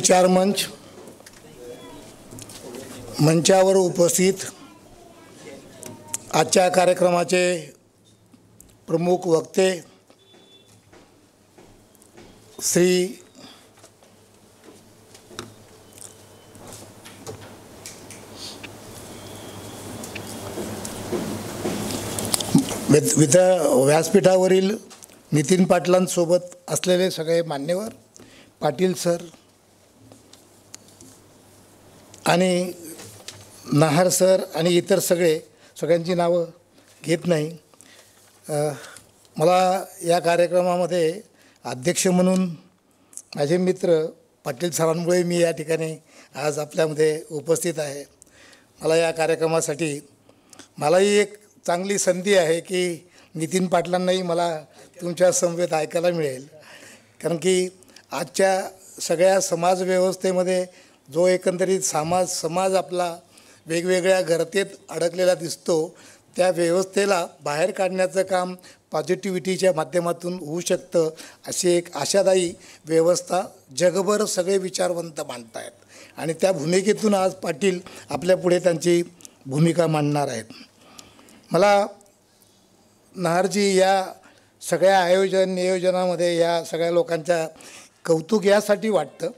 विचार मंच, मंचावर उपस्थित आजच्या कार्यक्रमाचे प्रमुख वक्ते श्री व्यासपीठावरील नितीन पाटलांसोबत असलेले सगळे मान्यवर, पाटील सर आणि नहार सर आणि इतर सगळ्यांची नावं घेत नाही. मला या कार्यक्रमामध्ये अध्यक्ष म्हणून माझे मित्र पाटील सरांमुळे मी या ठिकाणी आज आपल्यामध्ये उपस्थित आहे. मला या कार्यक्रमासाठी मलाही एक चांगली संधी आहे की नितीन पाटलांनाही मला तुमच्या समवेत ऐकायला मिळेल, कारण की आजच्या सगळ्या समाजव्यवस्थेमध्ये जो एकंदरीत समाज आपला वेगवेगळ्या गर्तेत अडकलेला दिसतो, त्या व्यवस्थेला बाहेर काढण्याचं काम पॉझिटिव्हिटीच्या माध्यमातून होऊ शकतं, अशी एक आशादायी व्यवस्था जगभर सगळे विचारवंत मांडत आहेत आणि त्या भूमिकेतून आज पाटील आपल्यापुढे त्यांची भूमिका मांडणार आहेत. मला नहारजी या सगळ्या नियोजनामध्ये या सगळ्या लोकांच्या कौतुक यासाठी वाटतं.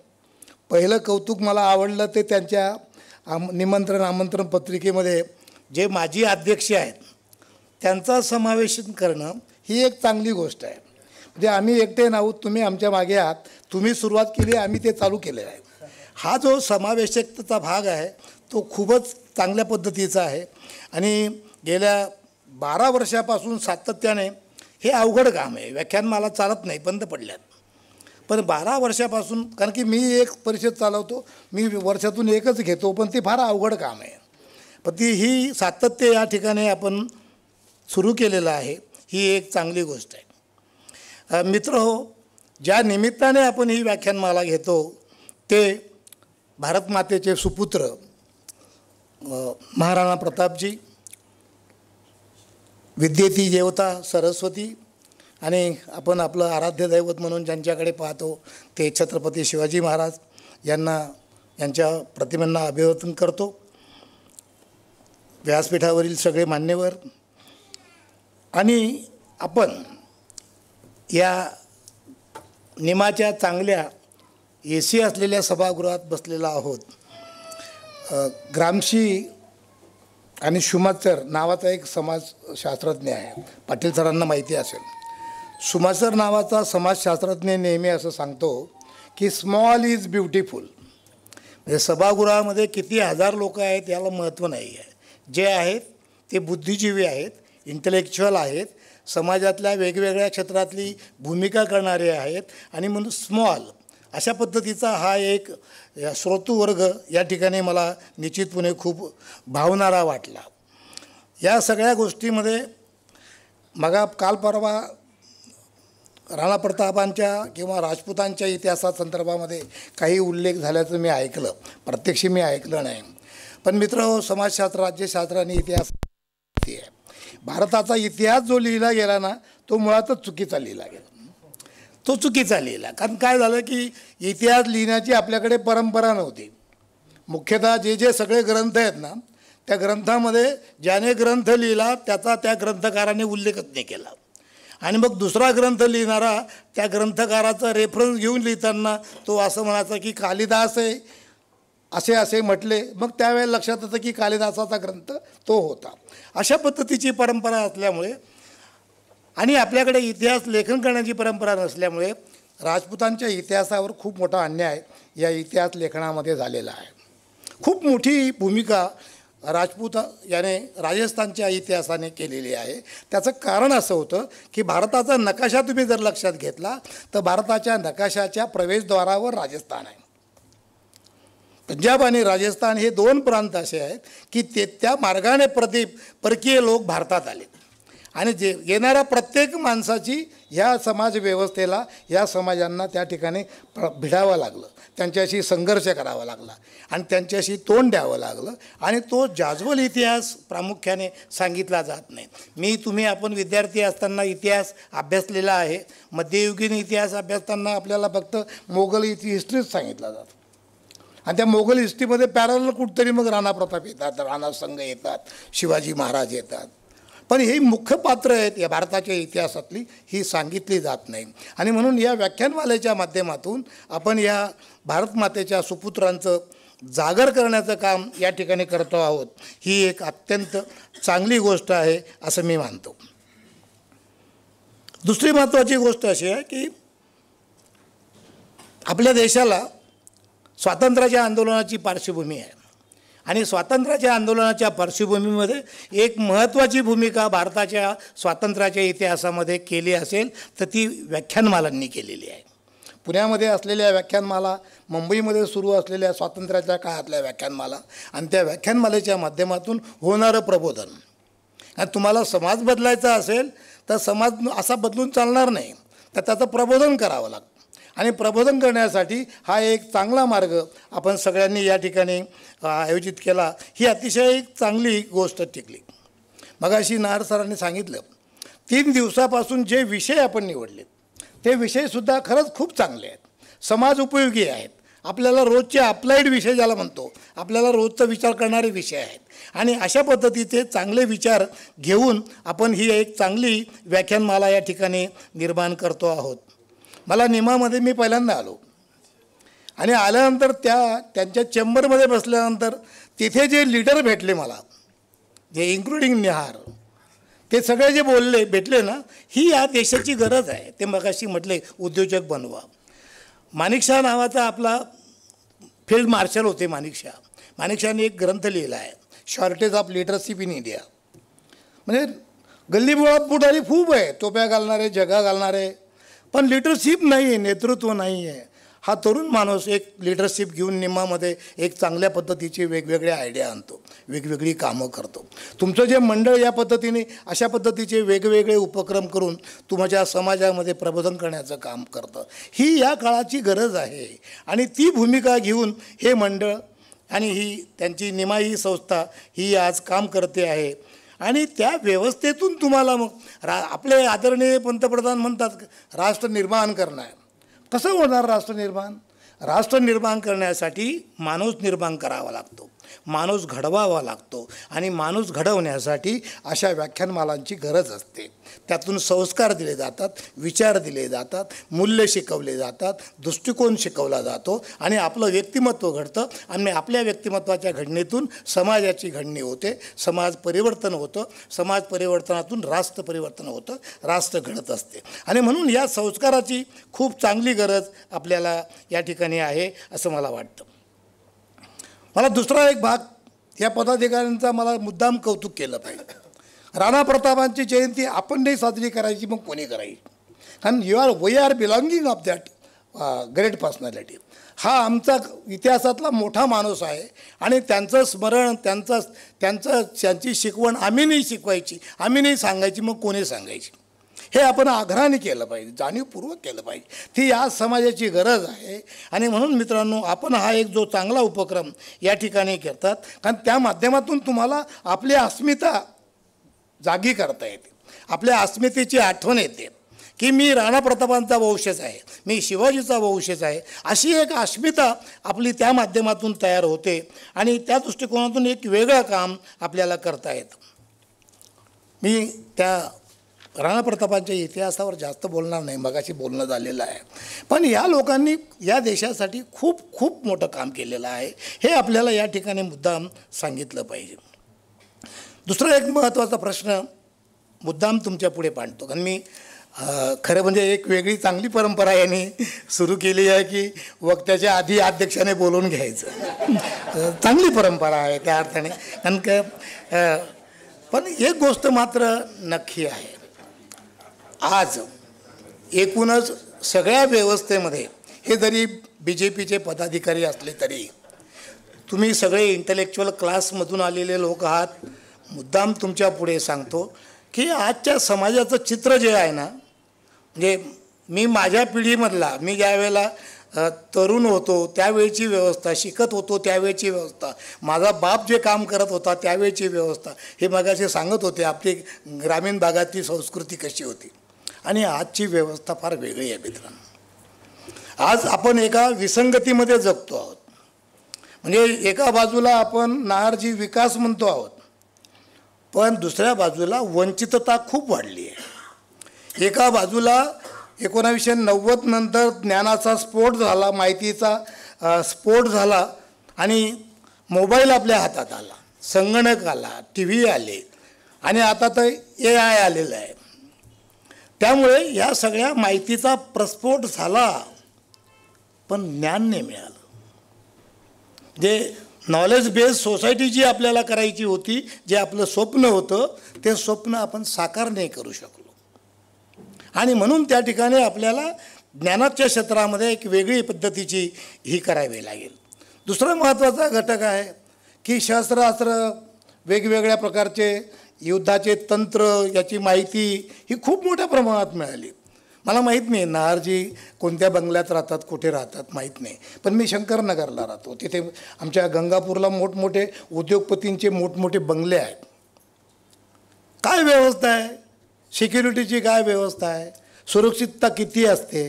पहिलं कौतुक मला आवडलं ते त्यांच्या आमंत्रण पत्रिकेमध्ये जे माजी अध्यक्ष आहेत त्यांचा समावेश करणं ही एक चांगली गोष्ट आहे. म्हणजे आम्ही एकटे नाहीत, तुम्ही आमच्या मागे आहात, तुम्ही सुरुवात केली, आम्ही ते चालू केलेलं आहे. हा जो समावेशकतेचा भाग आहे तो खूपच चांगल्या पद्धतीचा आहे आणि गेल्या 12 वर्षापासून सातत्याने हे अवघड काम आहे. व्याख्यानमाला चालत नाही, बंद पडल्यात, पण 12 वर्षापासून, कारण की मी एक परिषद चालवतो, मी वर्षातून एकच घेतो, पण ते फार अवघड काम आहे. पण ही सातत्य या ठिकाणी आपण सुरू केलेलं आहे, ही एक चांगली गोष्ट आहे. मित्रहो, ज्या निमित्ताने आपण ही व्याख्यानमाला घेतो ते भारतमातेचे सुपुत्र महाराणा प्रतापजी, विद्येची देवता सरस्वती आणि आपण आपलं आराध्य दैवत म्हणून ज्यांच्याकडे पाहतो ते छत्रपती शिवाजी महाराज यांच्या प्रतिमांना अभिवादन करतो. व्यासपीठावरील सगळे मान्यवर आणि आपण या निमाच्या चांगल्या AC असलेल्या सभागृहात बसलेला आहोत. ग्रामशी आणि शुमाचर नावाचा एक समाजशास्त्रज्ञ आहे, पाटील सरांना माहिती असेल. शुमाचर नावाचा समाजशास्त्रज्ञ नेहमी असं सांगतो की स्मॉल इज ब्युटिफुल. म्हणजे सभागृहामध्ये किती हजार लोक आहेत याला महत्त्व नाही आहे. जे आहेत ते बुद्धिजीवी आहेत, इंटेलेक्च्युअल आहेत, समाजातल्या वेगवेगळ्या क्षेत्रातली भूमिका करणारे आहेत आणि म्हणून स्मॉल अशा पद्धतीचा हा एक श्रोतृवर्ग या ठिकाणी मला निश्चितपणे खूप भावणारा वाटला. या सगळ्या गोष्टीमध्ये काल परवा राणा प्रतापांच्या किंवा राजपूतांच्या इतिहासासंदर्भामध्ये काही उल्लेख झाल्याचं मी ऐकलं, प्रत्यक्ष मी ऐकलं नाही. पण मित्र, समाजशास्त्र, राज्यशास्त्र आणि इतिहास आहे. भारताचा इतिहास जो लिहिला गेला ना तो मुळातच चुकीचा लिहिला गेला. तो चुकीचा लिहिला कारण काय झालं की इतिहास लिहिण्याची आपल्याकडे परंपरा नव्हती. मुख्यतः जे सगळे ग्रंथ आहेत ना त्या ग्रंथामध्ये ज्याने ग्रंथ लिहिला त्याचा त्या ग्रंथकाराने उल्लेखच नाही केला आणि मग दुसरा ग्रंथ लिहिणारा त्या ग्रंथकाराचा रेफरन्स घेऊन लिहिताना तो असं म्हणायचा की कालिदास आहे असे म्हटले, मग त्यावेळेला लक्षात येतं की कालिदासाचा ग्रंथ तो होता. अशा पद्धतीची परंपरा असल्यामुळे आणि आपल्याकडे इतिहास लेखन करण्याची परंपरा नसल्यामुळे राजपूतांच्या इतिहासावर खूप मोठा अन्याय या इतिहास लेखनामध्ये झालेला आहे. खूप मोठी भूमिका राजपूत याने राजस्थानच्या इतिहासाने केलेली आहे. त्याचं कारण असं होतं की भारताचा नकाशा तुम्ही जर लक्षात घेतला तर भारताच्या नकाशाच्या प्रवेशद्वारावर राजस्थान आहे. पंजाब आणि राजस्थान हे 2 प्रांत असे आहेत की त्या मार्गाने परकीय लोक भारतात आले आणि येणाऱ्या प्रत्येक माणसाची ह्या समाजव्यवस्थेला, या समाजांना त्या ठिकाणी भिडावं लागलं, त्यांच्याशी संघर्ष करावा लागला आणि त्यांच्याशी तोंड द्यावं लागलं आणि तो जाज्वल इतिहास प्रामुख्याने सांगितला जात नाही. आपण विद्यार्थी असताना इतिहास अभ्यासलेला आहे. मध्ययुगीन इतिहास अभ्यासताना आपल्याला फक्त मोगल हिस्ट्रीच सांगितला जातो. आणि त्या मोगल हिस्ट्रीमध्ये पॅरल कुठतरी मग राणा प्रताप येतात, राणा संघ येतात, शिवाजी महाराज येतात. पण ही मुख्य पात्र आहेत या भारताच्या इतिहासातली, ही सांगितली जात नाही. आणि म्हणून या व्याख्यानमालेच्या माध्यमातून आपण या भारतमातेच्या सुपुत्रांचं जागर करण्याचं काम या ठिकाणी करतो आहोत. ही एक अत्यंत चांगली गोष्ट आहे असं मी मानतो. दुसरी महत्त्वाची गोष्ट अशी आहे की आपल्या देशाला स्वातंत्र्याच्या आंदोलनाची पार्श्वभूमी आहे आणि स्वातंत्र्याच्या आंदोलनाच्या पार्श्वभूमीमध्ये एक महत्त्वाची भूमिका भारताच्या स्वातंत्र्याच्या इतिहासामध्ये केली असेल तर ती व्याख्यानमालांनी केलेली आहे. पुण्यामध्ये असलेल्या व्याख्यानमाला, मुंबईमध्ये सुरू असलेल्या स्वातंत्र्याच्या काळातल्या व्याख्यानमाला आणि त्या व्याख्यानमालेच्या माध्यमातून होणारं प्रबोधन. आणि तुम्हाला समाज बदलायचा असेल तर समाज असा बदलून चालणार नाही, तर त्याचं प्रबोधन करावं लागतं. आणि प्रबोधन करण्यासाठी हा एक चांगला मार्ग आपण सगळ्यांनी या ठिकाणी आयोजित केला. ही अतिशय एक चांगली गोष्ट टिकली. मगाशी नायर सरांनी सांगितलं 3 दिवसापासून जे विषय आपण निवडले ते विषयसुद्धा खरंच खूप चांगले आहेत, समाज उपयोगी आहेत. आपल्याला रोजचे अप्लाइड विषय ज्याला म्हणतो, आपल्याला रोजचा विचार करणारे विषय आहेत. आणि अशा पद्धतीचे चांगले विचार घेऊन आपण ही एक चांगली व्याख्यानमाला या ठिकाणी निर्माण करतो आहोत. मला निमामध्ये मी पहिल्यांदा आलो आणि आल्यानंतर त्यांच्या चेंबरमध्ये बसल्यानंतर तिथे जे लीडर भेटले मला, जे इन्क्लुडिंग निहार, ते सगळे जे भेटले ना, ही या देशाची गरज आहे. ते मगाशी म्हटले उद्योजक बनवा. माणिकशहा नावाचा आपला फील्ड मार्शल होते माणिकशहाने एक ग्रंथ लिहिला आहे, shortage of leadership in India. म्हणजे गल्लीबोळात बुडारी खूप आहे, टोप्या घालणारे, जगा घालणारे, पण लिडरशिप नाही आहे, नेतृत्व नाही आहे. हा तरुण माणूस एक लिडरशिप घेऊन निमामध्ये एक चांगल्या पद्धतीची वेगवेगळ्या आयडिया आणतो, वेगवेगळी कामं करतो. तुमचं जे मंडळ या पद्धतीने अशा पद्धतीचे वेगवेगळे उपक्रम करून तुमच्या समाजामध्ये प्रबोधन करण्याचं काम करतं. ही या काळाची गरज आहे आणि ती भूमिका घेऊन हे मंडळ आणि ही त्यांची निमा ही संस्था ही आज काम करते आहे. आणि त्या व्यवस्थेतून तुम्हाला मग आपले आदरणीय पंतप्रधान म्हणतात राष्ट्र निर्माण करणं आहे. कसं होणार राष्ट्रनिर्माण? राष्ट्रनिर्माण करण्यासाठी माणूस निर्माण करावा लागतो, माणूस घडवावा लागतो आणि माणूस घडवण्यासाठी अशा व्याख्यानमालांची गरज असते. त्यातून संस्कार दिले जातात, विचार दिले जातात, मूल्य शिकवले जातात, दृष्टिकोन शिकवला जातो आणि आपलं व्यक्तिमत्व घडतं. आणि आपल्या व्यक्तिमत्वाच्या घडणीतून समाजाची घडणी होते, समाज परिवर्तन होतं, समाज परिवर्तनातून राष्ट्र परिवर्तन होतं, राष्ट्र घडत असते. आणि म्हणून या संस्काराची खूप चांगली गरज आपल्याला या ठिकाणी आहे असं मला वाटतं. मला दुसरा एक भाग या पदाधिकाऱ्यांचा मला मुद्दाम कौतुक केलं पाहिजे. राणा प्रतापांची जयंती आपण नाही साजरी करायची, मग कोणी करायची? कारण we are belonging of that great personality. हा आमचा इतिहासातला मोठा माणूस आहे आणि त्यांचं स्मरण, त्यांची शिकवण आम्ही नाही शिकवायची, आम्ही नाही सांगायची, मग कोणी सांगायची? हे आपण आग्रहाने केलं पाहिजे, जाणीवपूर्वक केलं पाहिजे. ती या समाजाची गरज आहे. आणि म्हणून मित्रांनो, आपण हा एक जो चांगला उपक्रम या ठिकाणी करतात, कारण त्या माध्यमातून तुम्हाला आपली अस्मिता जागी करता येते, आपल्या अस्मितेची आठवण येते की मी राणा प्रतापांचा वंशज आहे, मी शिवाजीचा वंशज आहे. अशी एक अस्मिता आपली त्या माध्यमातून तयार होते आणि त्या दृष्टिकोनातून एक वेगळं काम आपल्याला करता येतं. मी त्या राणा प्रतापांच्या इतिहासावर जास्त बोलणार नाही, मगाशी बोलणं झालेलं आहे. पण या लोकांनी या देशासाठी खूप खूप मोठं काम केलेलं आहे, हे आपल्याला या ठिकाणी मुद्दाम सांगितलं पाहिजे. दुसरा एक महत्त्वाचा प्रश्न मुद्दाम तुमच्या पुढे मांडतो. कारण मी खरं म्हणजे एक वेगळी चांगली परंपरा यांनी सुरू केली आहे की वक्त्याच्या आधी अध्यक्षाने बोलून घ्यायचं. चांगली परंपरा आहे त्या अर्थाने. कारण का पण एक गोष्ट मात्र नक्की आहे, आज एकूणच सगळ्या व्यवस्थेमध्ये हे जरी BJPचे पदाधिकारी असले तरी तुम्ही सगळे इंटलेक्च्युअल क्लासमधून आलेले लोक आहात. मुद्दाम तुमच्या पुढे सांगतो की आजच्या समाजाचं चित्र जे आहे ना, म्हणजे मी माझ्या पिढीमधला, मी ज्या वेळेला तरुण होतो त्यावेळची व्यवस्था, शिकत होतो त्यावेळची व्यवस्था, माझा बाप जे काम करत होता त्यावेळची व्यवस्था, हे मगाशी सांगत होते आपली ग्रामीण भागातली संस्कृती कशी होती. आणि आजची व्यवस्था फार वेगळी आहे मित्रांनो. आज आपण एका विसंगतीमध्ये जगतो आहोत. म्हणजे एका बाजूला आपण नारजी विकास म्हणतो आहोत, पण दुसऱ्या बाजूला वंचितता खूप वाढली आहे. एका बाजूला 1990 नंतर ज्ञानाचा स्फोट झाला, माहितीचा स्फोट झाला आणि मोबाईल आपल्या हातात आला, संगणक आला, टी व्ही आले आणि आता तर AI आलेलं आहे. त्यामुळे या सगळ्या माहितीचा प्रस्फोट झाला, पण ज्ञान नाही मिळालं. जे नॉलेज बेस्ड सोसायटी जी आपल्याला करायची होती, जे आपलं स्वप्न होतं, ते स्वप्न आपण साकार नाही करू शकलो. आणि म्हणून त्या ठिकाणी आपल्याला ज्ञानाच्या क्षेत्रामध्ये एक वेगळी पद्धतीची ही करावी लागेल. दुसरा महत्त्वाचा घटक आहे की शस्त्रास्त्र, वेगवेगळ्या प्रकारचे युद्धाचे तंत्र, याची माहिती ही खूप मोठ्या प्रमाणात मिळाली. मला माहीत नाही नारजी कोणत्या बंगल्यात राहतात, कुठे राहतात माहीत नाही, पण मी शंकरनगरला राहतो. तिथे आमच्या गंगापूरला मोठमोठे उद्योगपतींचे मोठमोठे बंगले आहेत. काय व्यवस्था आहे, सिक्युरिटीची काय व्यवस्था आहे, सुरक्षितता किती असते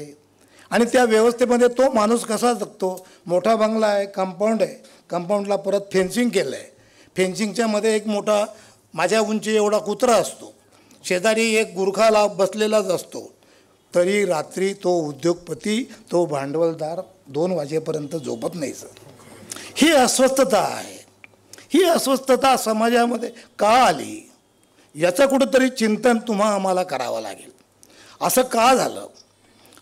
आणि त्या व्यवस्थेमध्ये तो माणूस कसा जगतो. मोठा बंगला आहे, कंपाऊंड आहे, कंपाऊंडला परत फेन्सिंग केलं आहे. फेन्सिंगच्यामध्ये एक मोठा माझ्या उंची एवढा कुत्रा असतो, शेजारी एक गुरखाला बसलेलाच असतो, तरी रात्री तो उद्योगपती, तो भांडवलदार 2 वाजेपर्यंत झोपत नाही सर. ही अस्वस्थता आहे. ही अस्वस्थता समाजामध्ये का आली याचं कुठंतरी चिंतन आम्हाला करावं लागेल. असं का झालं.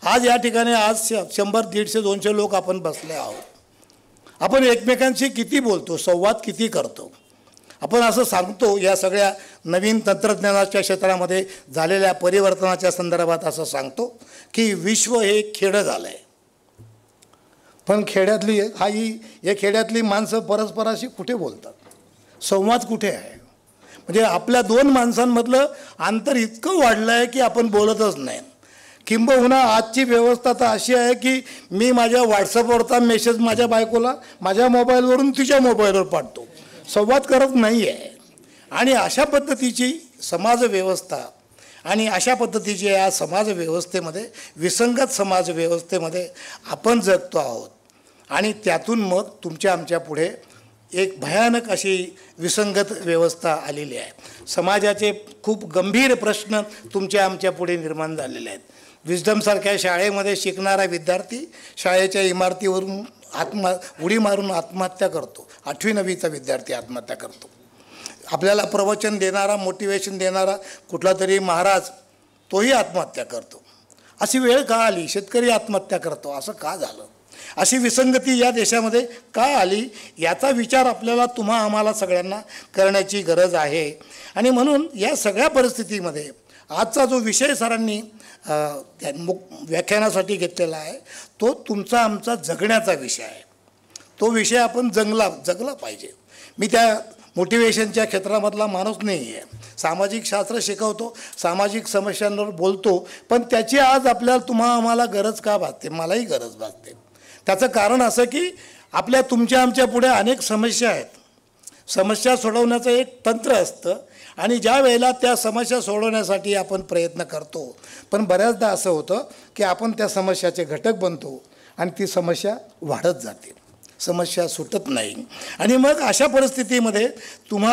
आज या ठिकाणी आज 100, 150, 200 लोक आपण बसले आहोत. आपण एकमेकांशी किती बोलतो, संवाद किती करतो. आपण असं सांगतो या सगळ्या नवीन तंत्रज्ञानाच्या क्षेत्रामध्ये झालेल्या परिवर्तनाच्या संदर्भात असं सांगतो की विश्व हे खेडं झालं आहे, पण खेड्यातली या खेड्यातली माणसं परस्पराशी कुठे बोलतात, संवाद कुठे आहे. म्हणजे आपल्या 2 माणसांमधलं अंतर इतकं वाढलं आहे की आपण बोलतच नाही. किंबहुना आजची व्यवस्था तर अशी आहे की मी माझ्या व्हॉट्सअपवरचा मेसेज माझ्या बायकोला माझ्या मोबाईलवरून तिच्या मोबाईलवर पाठवतो, संवाद करत नाही आहे. आणि अशा पद्धतीची समाजव्यवस्था आणि अशा पद्धतीची या समाजव्यवस्थेमध्ये, विसंगत समाजव्यवस्थेमध्ये आपण जगतो आहोत. आणि त्यातून मग तुमच्या आमच्या पुढे एक भयानक अशी विसंगत व्यवस्था आलेली आहे. समाजाचे खूप गंभीर प्रश्न तुमच्या आमच्या पुढे निर्माण झालेले आहेत. विस्डमसारख्या शाळेमध्ये शिकणारा विद्यार्थी शाळेच्या इमारतीवरून उडी मारून आत्महत्या करतो. 8वी 9वीचा विद्यार्थी आत्महत्या करतो. आपल्याला प्रवचन देणारा, मोटिवेशन देणारा कुठला तरी महाराज, तोही आत्महत्या करतो. अशी वेळ का आली. शेतकरी आत्महत्या करतो. असं का झालं. अशी विसंगती या देशामध्ये का आली याचा विचार आपल्याला आम्हाला सगळ्यांना करण्याची गरज आहे. आणि म्हणून या सगळ्या परिस्थितीमध्ये आजचा जो विषय सरांनी व्याख्यानासाठी घेतलेला आहे तो तुमचा आमचा जगण्याचा विषय आहे. तो विषय आपण जगला पाहिजे. मी त्या मोटिवेशनच्या क्षेत्रामधला माणूस नाही आहे. सामाजिक शास्त्र शिकवतो, सामाजिक समस्यांवर बोलतो, पण त्याची आज आपल्याला आम्हाला गरज का भासते. मलाही गरज भासते. त्याचं कारण असं की तुमच्या आमच्या पुढे अनेक समस्या आहेत. समस्या सोडवण्याचं एक तंत्र असतं आणि ज्या वेळेला त्या समस्या सोडवण्यासाठी आपण प्रयत्न करतो, पण बऱ्याचदा असं होतं की आपण त्या समस्याचे घटक बनतो आणि ती समस्या वाढत जाते, समस्या सुटत नाही. आणि मग अशा परिस्थितीमध्ये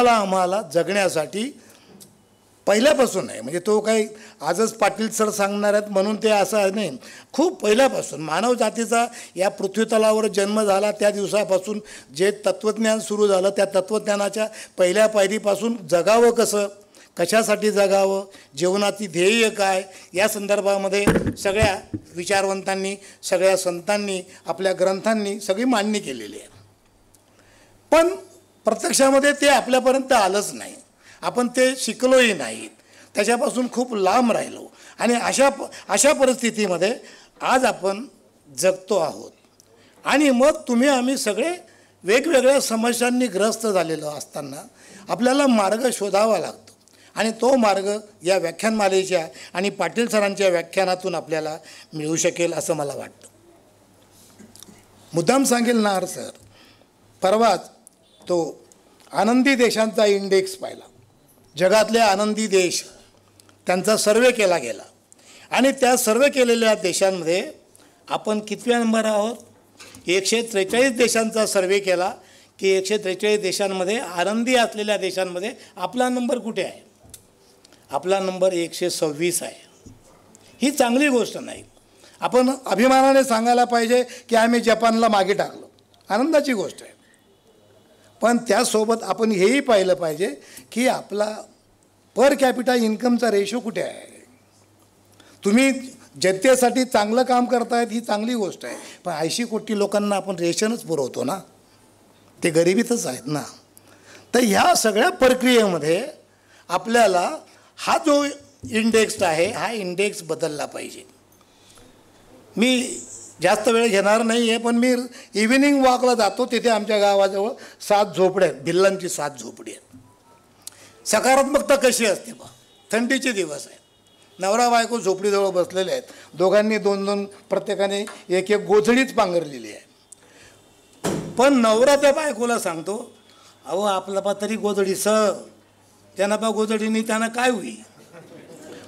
आम्हाला जगण्यासाठी पहिल्यापासून आहे, म्हणजे तो काही आजच पाटील सर सांगणार आहेत म्हणून ते असं नाही. खूप पहिल्यापासून मानव जातीचा या पृथ्वीतलावर जन्म झाला त्या दिवसापासून जे तत्त्वज्ञान सुरू झालं, त्या तत्त्वज्ञानाच्या पहिल्या पायरीपासून जगावं कसं, कशासाठी जगावं, जीवनाची ध्येय काय, या संदर्भामध्ये सगळ्या विचारवंतांनी, सगळ्या संतांनी, आपल्या ग्रंथांनी सगळी मांडणी केलेली आहे. पण प्रत्यक्षामध्ये ते आपल्यापर्यंत आलंच नाही. आपण ते शिकलोही नाहीत, त्याच्यापासून खूप लांब राहिलो. आणि अशा परिस्थितीमध्ये आज आपण जगतो आहोत. आणि मग आम्ही सगळे वेगवेगळ्या समस्यांनी ग्रस्त झालेलो असताना आपल्याला मार्ग शोधावा लागतो. आणि तो मार्ग या व्याख्यानमालेच्या आणि पाटील सरांच्या व्याख्यानातून आपल्याला मिळू शकेल असं मला वाटतं. मुद्दाम सांगेल नार सर, परवाच तो आनंदी देशांचा इंडेक्स पाहिला. जगातले आनंदी देश त्यांचा सर्वे केला गेला आणि त्या सर्वे केलेल्या देशांमध्ये आपण कितव्या नंबर आहोत. 143 देशांचा सर्वे केला की 143 देशांमध्ये आनंदी असलेल्या देशांमध्ये आपला नंबर कुठे आहे? आपला नंबर 126 आहे. ही चांगली गोष्ट नाही. आपण अभिमानाने सांगायला पाहिजे की आम्ही जपानला मागे टाकलो, आनंदाची गोष्ट आहे. पण त्यासोबत आपण हेही पाहिलं पाहिजे की आपला पर कॅपिटा इन्कमचा रेशो कुठे आहे. तुम्ही जनतेसाठी चांगलं काम करतायत ही चांगली गोष्ट आहे, पण 80 कोटी लोकांना आपण रेशनच पुरवतो ना, ते गरिबीतच आहेत ना. तर ह्या सगळ्या प्रक्रियेमध्ये आपल्याला हा जो इंडेक्स आहे हा इंडेक्स बदलला पाहिजे. मी जास्त वेळ घेणार नाही आहे, पण मी इव्हिनिंग वॉकला जातो, तिथे आमच्या गावाजवळ 7 झोपड्या आहेत, भिल्लांची 7 झोपडी आहेत. सकारात्मकता कशी असते बा, थंडीचे दिवस आहेत, नवरा बायको झोपडीजवळ बसलेले आहेत, दोघांनी 2-2 प्रत्येकाने 1-1 गोधडीच पांघरलेली आहे. पण नवरा त्या बायकोला सांगतो, अहो आपला पा तरी गोधडी ज्यांना पा गोधडीने त्यांना काय होईल.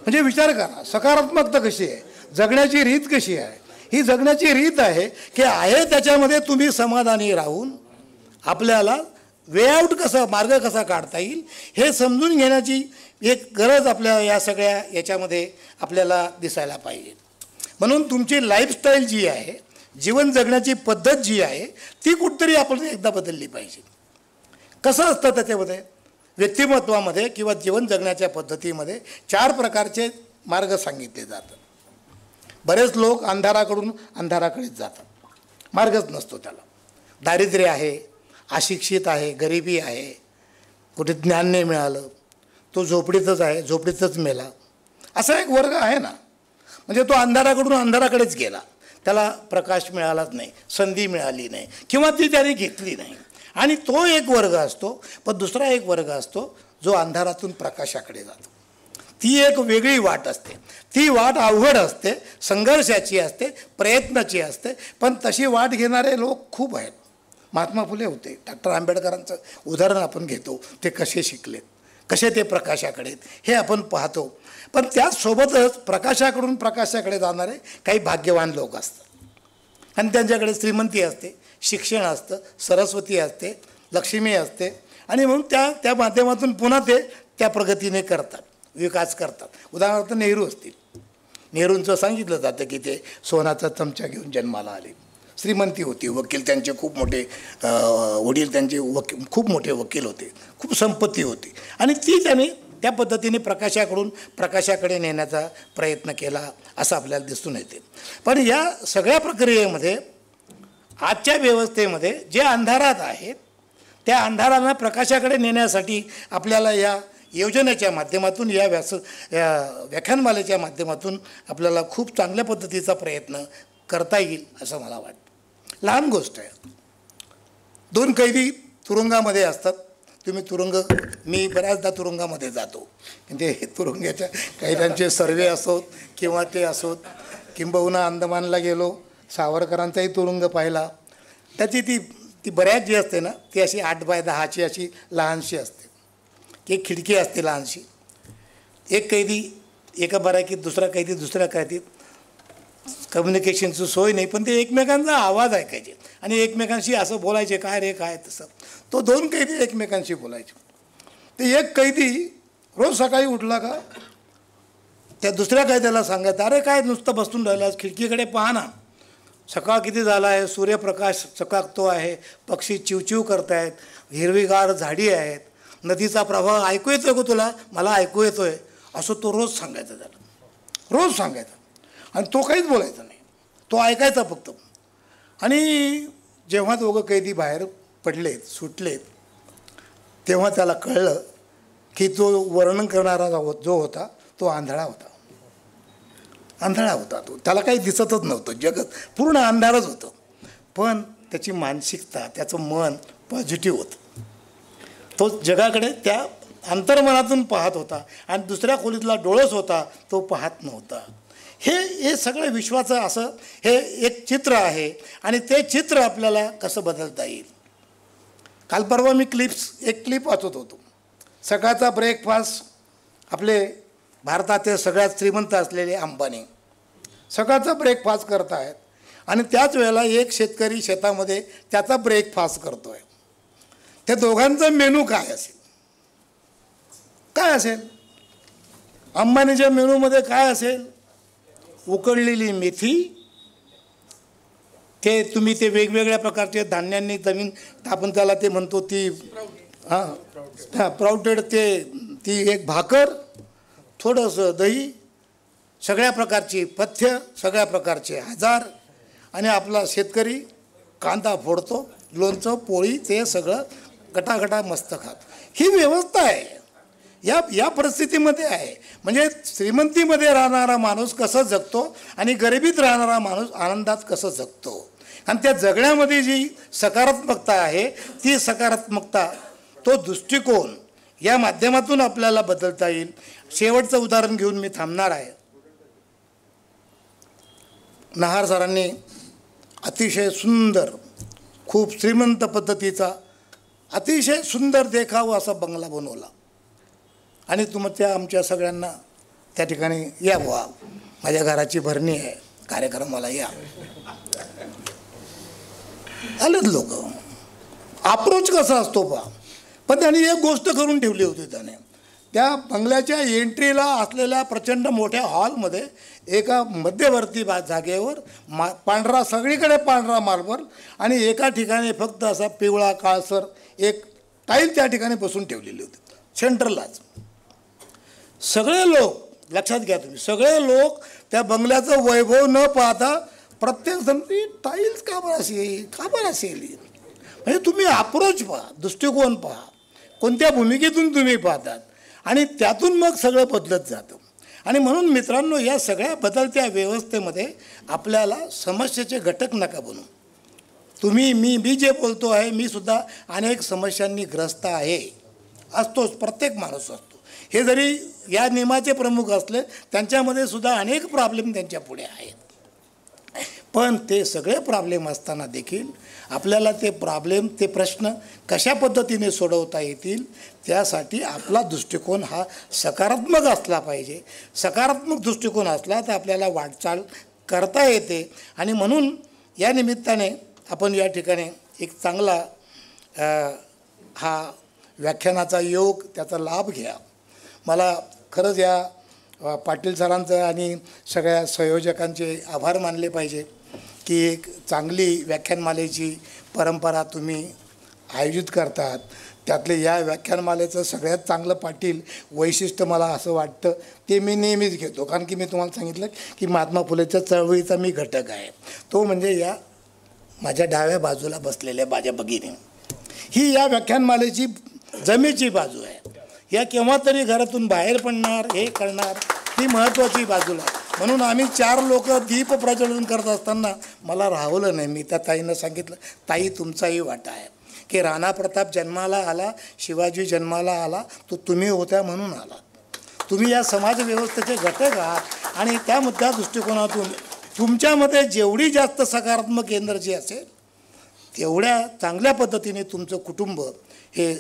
म्हणजे विचार करा सकारात्मकता कशी आहे, जगण्याची रीत कशी आहे. ही जगण्याची रीत आहे की आहे त्याच्यामध्ये तुम्ही समाधानी राहून आपल्याला वे आउट मार्ग कसा काढता येईल हे समजून घेण्याची एक गरज आपल्या या सगळ्या याच्यामध्ये आपल्याला दिसायला पाहिजे. म्हणून तुमची लाईफस्टाईल जी आहे, जीवन जगण्याची पद्धत जी आहे ती कुठतरी आपण एकदा बदलली पाहिजे. कसं असतं त्याच्यामध्ये व्यक्तिमत्वामध्ये किंवा जीवन जगण्याच्या पद्धतीमध्ये 4 प्रकारचे मार्ग सांगितले जातात. बरेच लोक अंधाराकडून अंधाराकडेच जातात, मार्गच नसतो त्याला. दारिद्र्य आहे, अशिक्षित आहे, गरिबी आहे, कुठे ज्ञान नाही मिळालं, तो झोपडीतच आहे, झोपडीतच मेला, असा एक वर्ग आहे ना. म्हणजे तो अंधाराकडून अंधाराकडेच गेला, त्याला प्रकाश मिळालाच नाही, संधी मिळाली नाही किंवा ती त्याने घेतली नाही. आणि तो एक वर्ग असतो. पण दुसरा एक वर्ग असतो जो अंधारातून प्रकाशाकडे जातो. ती एक वेगळी वाट असते, ती वाट अवघड असते, संघर्षाची असते, प्रयत्नाची असते, पण तशी वाट घेणारे लोक खूप आहेत. महात्मा फुले होते, डॉक्टर आंबेडकरांचं उदाहरण आपण घेतो, ते कसे शिकलेत, कसे ते प्रकाशाकडे हे आपण पाहतो. पण त्याचसोबतच प्रकाशाकडून प्रकाशाकडे जाणारे काही भाग्यवान लोक असतात आणि त्यांच्याकडे श्रीमंती असते, शिक्षण असतं, सरस्वती असते, लक्ष्मी असते आणि म्हणून त्या माध्यमातून पुन्हा ते त्या प्रगतीने करतात, विकास करतात. उदाहरणार्थ नेहरू असतील, नेहरूंचं सांगितलं जातं की ते सोन्याचा चमचा घेऊन जन्माला आले. श्रीमंती होती, वकील त्यांचे खूप मोठे, वडील त्यांचे खूप मोठे वकील होते, खूप संपत्ती होती आणि ती त्याने त्या पद्धतीने प्रकाशाकडून प्रकाशाकडे नेण्याचा प्रयत्न केला असं आपल्याला दिसून येते. पण या सगळ्या प्रक्रियेमध्ये आजच्या व्यवस्थेमध्ये जे अंधारात आहेत त्या अंधारांना प्रकाशाकडे नेण्यासाठी आपल्याला या योजनेच्या माध्यमातून या व्याख्यानमालेच्या माध्यमातून आपल्याला खूप चांगल्या पद्धतीचा प्रयत्न करता येईल असं मला वाटतं. लहान गोष्ट आहे, 2 कैदी तुरुंगामध्ये असतात. मी बऱ्याचदा तुरुंगामध्ये जातो, म्हणजे तुरुंगाच्या कैद्यांचे सर्वे असोत किंवा ते असोत, किंबहुना अंदमानला गेलो, सावरकरांचाही तुरुंग पाहिला. त्याची ती बऱ्याच जी असते ना ती अशी 8x10ची अशी लहानशी असते, एक खिडकी असते लहानशी. एक कैदी एका बराकीत, दुसरा कैदी दुसऱ्या कैदीत, कम्युनिकेशनची सोय नाही, पण ते एकमेकांचा आवाज ऐकायचे आणि एकमेकांशी असं बोलायचे, काय रे काय तसं. तो 2 कैदी एकमेकांशी बोलायचे. ते एक कैदी रोज सकाळी उठला का त्या दुसऱ्या कैद्याला सांगायचं, अरे काय नुसतं बसून राहिलास, खिडकीकडे पहा ना, सकाळ किती झाला आहे, सूर्यप्रकाश चकाकतो आहे, पक्षी चिवचिव करत आहेत, हिरवीगार झाडी आहेत, नदीचा प्रवाह ऐकू येतो का तुला, मला ऐकू येतो आहे, असं तो रोज सांगायचा त्याला, रोज सांगायचा. आणि तो काहीच बोलायचा नाही, तो ऐकायचा फक्त. आणि जेव्हा दोघं कैदी बाहेर पडलेत, सुटलेत, तेव्हा त्याला कळलं की तो वर्णन करणारा जो होता तो आंधळा होता. तो, त्याला काही दिसतच नव्हतं, जगत पूर्ण अंधारच होतं. पण त्याची मानसिकता, त्याचं मन पॉझिटिव्ह होतं. तो जगाकडे त्या अंतर्मनातून पाहत होता आणि दुसऱ्या खोलीतला डोळस होता तो पाहत नव्हता. हे सगळं विश्वाचं असं हे एक चित्र आहे आणि ते चित्र आपल्याला कसं बदलता येईल. काल परवा मी एक क्लिप वाचत होतो. सकाळचा ब्रेकफास्ट आपले भारतातील सगळ्यात श्रीमंत असलेले अंबानी सकाळचा ब्रेकफास्ट करत आहेत आणि त्याच वेळेला एक शेतकरी शेतामध्ये त्याचा ब्रेकफास्ट करतो आहे. त्या दोघांचा मेनू काय असेल? काय असेल? अंबानीच्या मेनूमध्ये काय असेल? उकडलेली मेथी, ते तुम्ही ते वेगवेगळ्या प्रकारचे धान्यांनी जमीन आपण त्याला ते म्हणतो ती प्राउटेड, ती एक भाकर, थोडंसं दही, सगळ्या प्रकारची पथ्य, सगळ्या प्रकारचे आजार, आणि आपला शेतकरी कांदा फोडतो, लोणचं पोळी ते सगळं गटागटा मस्त खात. ही व्यवस्था आहे. या परिस्थितीमध्ये आहे. म्हणजे श्रीमंतीमध्ये राहणारा माणूस कसं जगतो आणि गरिबीत राहणारा माणूस आनंदात कसं जगतो, आणि त्या जगण्यामध्ये जी सकारात्मकता आहे ती सकारात्मकता, तो दृष्टिकोन या माध्यमातून आपल्याला बदलता येईल. शेवटचं उदाहरण घेऊन मी थांबणार आहे. नहार सरांनी अतिशय सुंदर, खूप श्रीमंत पद्धतीचा, अतिशय सुंदर देखावा असा बंगला बनवला, आणि त्या आमच्या सगळ्यांना त्या ठिकाणी या बुवा, माझ्या घराची भरणी आहे, कार्यक्रमाला या. आलेत लोक. अप्रोच कसा असतो पहा. पण त्यांनी एक गोष्ट करून ठेवली होती. त्याने त्या बंगल्याच्या एंट्रीला असलेल्या प्रचंड मोठ्या हॉलमध्ये एका मध्यवर्ती जागेवर पांढरा, सगळीकडे पांढरा मार्बल, आणि एका ठिकाणी फक्त असा पिवळा काळसर एक टाईल त्या ठिकाणी बसून ठेवलेली होती सेंट्रललाच. सगळे लोक, लक्षात घ्या तुम्ही, सगळे लोक त्या बंगल्याचं वैभव न पाहता प्रत्येक जण टाईल्स का बरं असेल, का बरं असेल, म्हणजे तुम्ही अप्रोच पहा, दृष्टिकोन पहा, कोणत्या भूमिकेतून तुम्ही पाहतात, आणि त्यातून मग सगळं बदलत जातं. आणि म्हणून मित्रांनो, या सगळ्या बदलत्या व्यवस्थेमध्ये आपल्याला समस्येचे घटक नका बनू. तुम्ही, मी जे बोलतो आहे, मी सुद्धा अनेक समस्यांनी ग्रस्त आहे, असतोच, प्रत्येक माणूस असतो. हे जरी या नियमाचे प्रमुख असले, त्यांच्यामध्ये सुद्धा अनेक प्रॉब्लेम त्यांच्या पुढे आहेत. पण ते सगळे प्रॉब्लेम असताना देखील आपल्याला ते प्रश्न कशा पद्धतीने सोडवता येतील, त्यासाठी आपला दृष्टिकोन हा सकारात्मक असला पाहिजे. सकारात्मक दृष्टिकोन असला तर आपल्याला वाटचाल करता येते. आणि म्हणून या निमित्ताने आपण या ठिकाणी एक चांगला हा व्याख्यानाचा योग, त्याचा लाभ घ्या. मला खरंच या पाटील सरांचं आणि सगळ्या संयोजकांचे आभार मानले पाहिजे की एक चांगली व्याख्यानमालेची परंपरा तुम्ही आयोजित करतात. त्यातले या व्याख्यानमालेचं सगळ्यात चांगलं पाटील वैशिष्ट्य मला असं वाटतं ते मी नेहमीच घेतो, कारण की मी तुम्हाला सांगितलं की महात्मा फुलेच्या चळवळीचा मी घटक आहे. तो म्हणजे या माझ्या डाव्या बाजूला बसलेल्या माझ्या भगिनी, ही या व्याख्यानमालेची जमेची बाजू आहे. या केव्हा तरी घरातून बाहेर पडणार, हे करणार, ही महत्त्वाची बाजूला. म्हणून आम्ही 4 लोक दीप प्रज्वलन करत असताना मला राहवलं नाही. मी त्या ताईनं सांगितलं, ताई तुमचाही वाटा आहे की राणा प्रताप जन्माला आला, शिवाजी जन्माला आला, तो तुम्ही होत्या म्हणून आला. तुम्ही या समाज व्यवस्थेचे घटक आहात, आणि त्या मुद्दा दृष्टिकोनातून तुमच्यामध्ये जेवढी जास्त सकारात्मक एनर्जी असेल तेवढ्या चांगल्या पद्धतीने तुमचं कुटुंब हे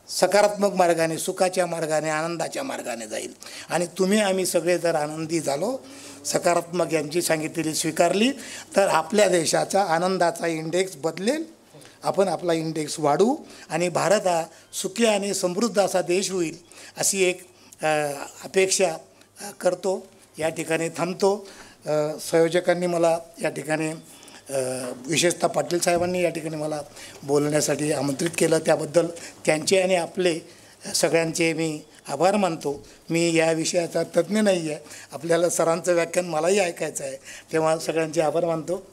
सकारात्मक मार्गाने, सुखाच्या मार्गाने, आनंदाच्या मार्गाने जाईल. आणि तुम्ही आम्ही सगळे जर आनंदी झालो, सकारात्मक यांची सांगितलेली स्वीकारली, तर आपल्या देशाचा आनंदाचा इंडेक्स बदलेल. आपण आपला इंडेक्स वाढवू आणि भारत हा सुखी आणि समृद्ध असा देश होईल, अशी एक अपेक्षा करतो. या ठिकाणी थांबतो. संयोजकांनी मला या ठिकाणी विशेषतः पाटील साहेबांनी या ठिकाणी मला बोलण्यासाठी आमंत्रित केलं, त्याबद्दल त्यांचे आणि आपले सगळ्यांचे मी आभार मानतो. मी या विषयाचा तज्ज्ञ नाही आहे, आपल्याला सरांचं व्याख्यान मलाही ऐकायचं आहे, तेव्हा सगळ्यांचे आभार मानतो.